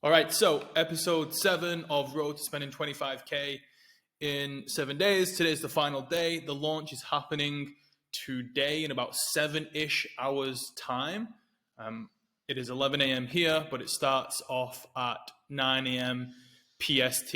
All right, so episode 7 of Road to Spending 25K in 7 days. Today's the final day. The launch is happening today in about 7-ish hours time. It is 11 a.m. here, but it starts off at 9 a.m. PST.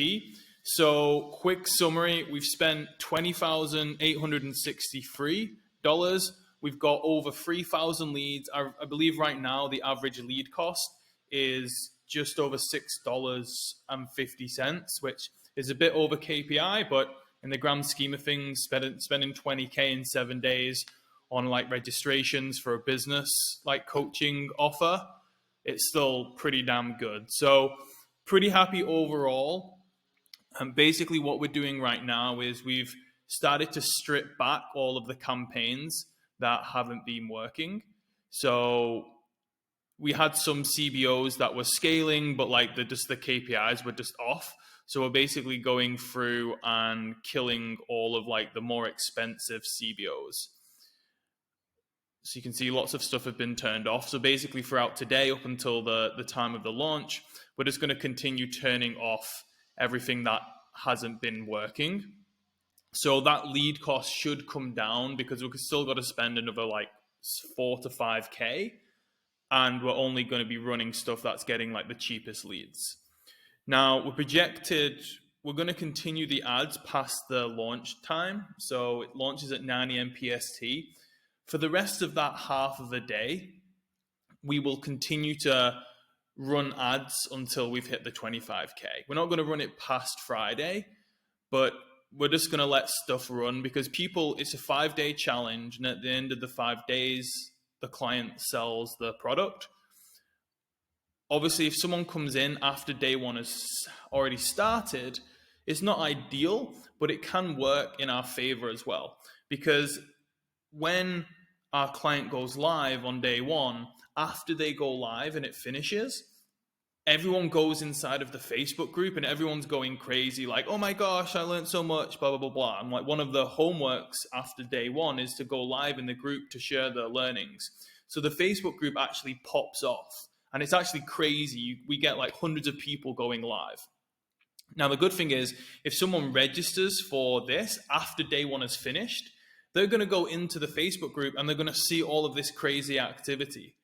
So, quick summary, we've spent $20,863. We've got over 3,000 leads. I believe right now the average lead cost is just over $6.50, which is a bit over KPI, but in the grand scheme of things, spending 20K in 7 days on like registrations for a business like coaching offer, it's still pretty damn good. So pretty happy overall. And basically what we're doing right now is we've started to strip back all of the campaigns that haven't been working. So we had some CBOs that were scaling, but like the KPIs were just off. So we're basically going through and killing all of like the more expensive CBOs. So you can see lots of stuff have been turned off. So basically throughout today up until the time of the launch, we're just going to continue turning off everything that hasn't been working. So that lead cost should come down because we've still got to spend another like 4 to 5K. And we're only going to be running stuff that's getting like the cheapest leads. Now we're going to continue the ads past the launch time. So it launches at 9 a.m. PST. For the rest of that half of the day, we will continue to run ads until we've hit the 25K. We're not going to run it past Friday, but we're just going to let stuff run because it's a 5-day challenge. And at the end of the 5 days, the client sells the product. Obviously, if someone comes in after day one has already started, it's not ideal, but it can work in our favor as well. Because when our client goes live on day one, after they go live and it finishes, everyone goes inside of the Facebook group and everyone's going crazy, like, oh my gosh, I learned so much, blah, blah, blah, blah. And like one of the homeworks after day one is to go live in the group to share their learnings. So the Facebook group actually pops off and it's actually crazy. We get like hundreds of people going live. Now, the good thing is if someone registers for this after day one is finished, they're going to go into the Facebook group and they're going to see all of this crazy activity.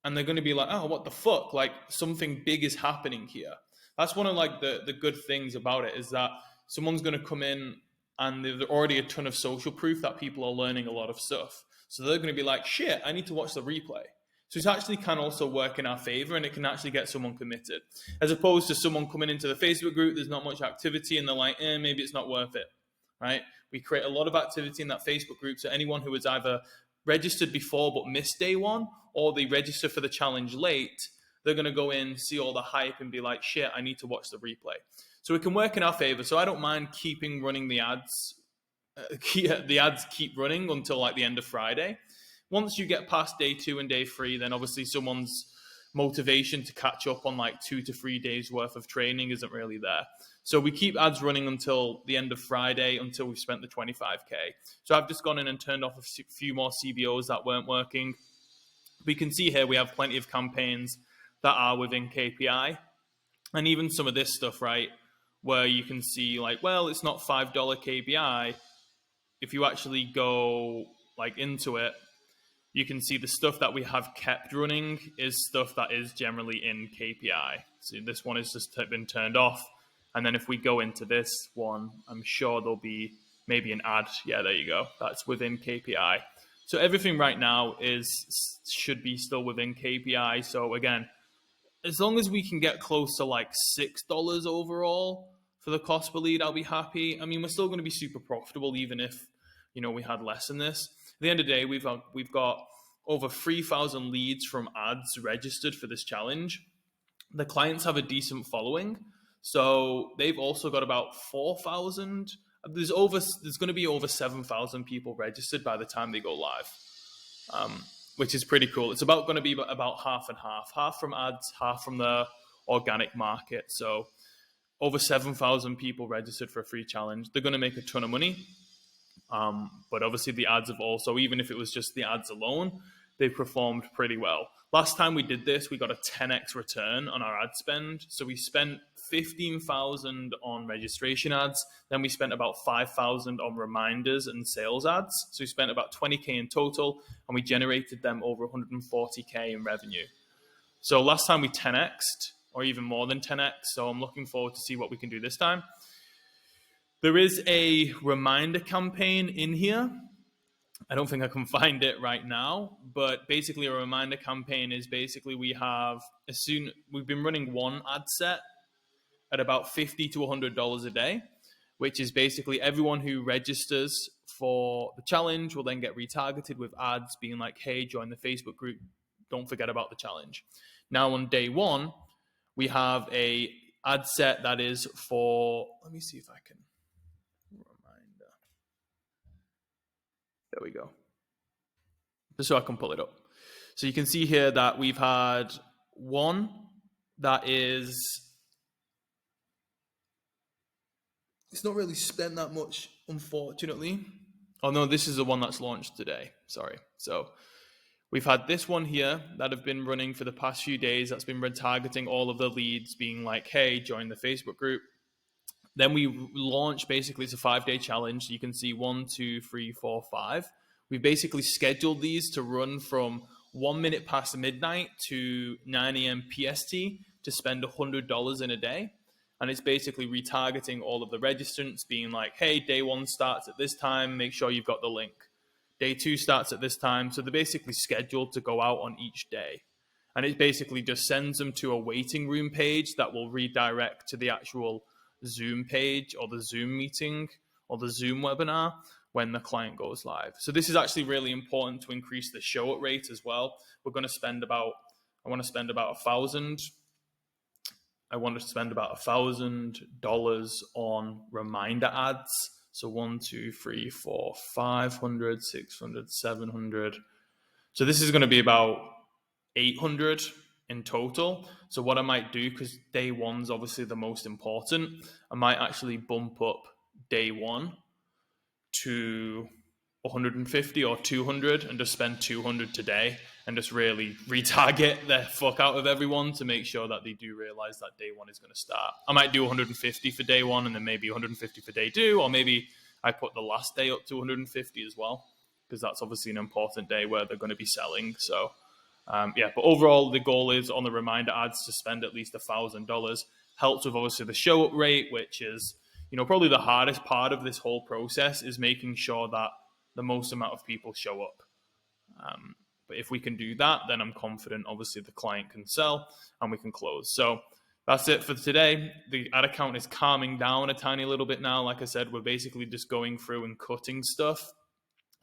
And they're going to be like, oh, what the fuck? Like something big is happening here. That's one of like the good things about it is that someone's going to come in and there's already a ton of social proof that people are learning a lot of stuff. So they're going to be like, shit, I need to watch the replay. So it actually can also work in our favor and it can actually get someone committed. As opposed to someone coming into the Facebook group, there's not much activity and they're like, maybe it's not worth it, right? We create a lot of activity in that Facebook group. So anyone who is either registered before but missed day one, or they register for the challenge late, they're going to go in, see all the hype and be like, shit, I need to watch the replay. So it can work in our favor. So I don't mind keeping running the ads. The ads keep running until like the end of Friday. Once you get past day 2 and day 3, then obviously someone's motivation to catch up on like 2 to 3 days worth of training isn't really there. So we keep ads running until the end of Friday, until we've spent the 25K. So I've just gone in and turned off a few more CBOs that weren't working. We can see here we have plenty of campaigns that are within KPI. And even some of this stuff, right, where you can see like, well, it's not $5 KPI. If you actually go like into it, you can see the stuff that we have kept running is stuff that is generally in KPI. So this one has just been turned off. And then if we go into this one, I'm sure there'll be maybe an ad. Yeah, there you go. That's within KPI. So everything right now should be still within KPI. So again, as long as we can get close to like $6 overall for the cost per lead, I'll be happy. I mean, we're still going to be super profitable even if, we had less than this. At the end of the day, we've got over 3,000 leads from ads registered for this challenge. The clients have a decent following. So they've also got about 4,000. There's going to be over 7,000 people registered by the time they go live, which is pretty cool. It's going to be about half and half from ads, half from the organic market. So over 7,000 people registered for a free challenge. They're going to make a ton of money. But obviously the ads have also, even if it was just the ads alone, they've performed pretty well. Last time we did this, we got a 10x return on our ad spend. So we spent 15,000 on registration ads. Then we spent about 5,000 on reminders and sales ads. So we spent about 20K in total, and we generated them over 140K in revenue. So last time we 10x'd, or even more than 10x. So I'm looking forward to see what we can do this time. There is a reminder campaign in here. I don't think I can find it right now, but basically a reminder campaign is basically we've been running one ad set at about $50 to $100 a day, which is basically everyone who registers for the challenge will then get retargeted with ads being like, hey, join the Facebook group. Don't forget about the challenge. Now on day one, we have a ad set that is for, let me see if I can, reminder. There we go. Just so I can pull it up. So you can see here that we've had one that is, it's not really spent that much, unfortunately. Oh no, this is the one that's launched today. Sorry. So we've had this one here that have been running for the past few days. That's been retargeting all of the leads being like, hey, join the Facebook group. Then we launch, basically it's a 5-day challenge. So you can see 1, 2, 3, 4, 5. We basically scheduled these to run from 1 minute past midnight to 9 a.m. PST to spend $100 in a day. And it's basically retargeting all of the registrants being like, hey, day one starts at this time. Make sure you've got the link. Day two starts at this time. So they're basically scheduled to go out on each day. And it basically just sends them to a waiting room page that will redirect to the actual Zoom page or the Zoom meeting or the Zoom webinar when the client goes live. So this is actually really important to increase the show up rate as well. I want to spend about $1,000 on reminder ads. So 1, 2, 3, 4, 500, 600, 700. So this is going to be about 800 in total. So what I might do, because day one's obviously the most important, I might actually bump up day one to 150 or 200 and just spend 200 today and just really retarget the fuck out of everyone to make sure that they do realize that day one is going to start. I might do 150 for day one and then maybe 150 for day two, or maybe I put the last day up to 150 as well, because that's obviously an important day where they're going to be selling. So but overall the goal is on the reminder ads to spend at least $1,000. Helps with obviously the show up rate, which is, probably the hardest part of this whole process is making sure that the most amount of people show up. But if we can do that, then I'm confident, obviously, the client can sell and we can close. So that's it for today. The ad account is calming down a tiny little bit now. Like I said, we're basically just going through and cutting stuff.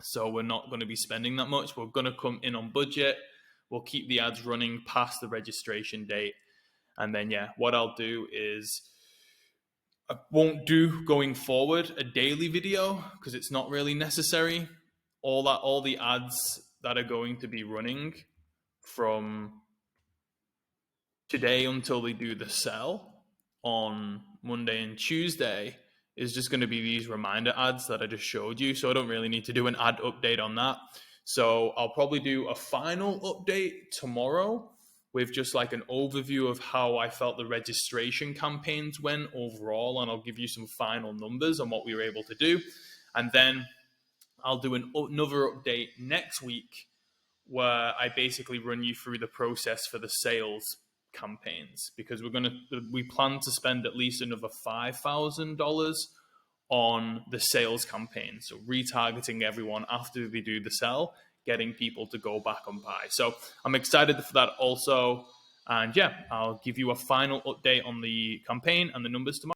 So we're not going to be spending that much. We're going to come in on budget. We'll keep the ads running past the registration date. And then, what I'll do is I won't do going forward a daily video because it's not really necessary. All the ads that are going to be running from today until they do the sell on Monday and Tuesday is just going to be these reminder ads that I just showed you. So I don't really need to do an ad update on that. So I'll probably do a final update tomorrow with just like an overview of how I felt the registration campaigns went overall. And I'll give you some final numbers on what we were able to do. And then I'll do another update next week where I basically run you through the process for the sales campaigns, because we plan to spend at least another $5,000 on the sales campaign. So retargeting everyone after they do the sell, getting people to go back and buy. So I'm excited for that also. And I'll give you a final update on the campaign and the numbers tomorrow.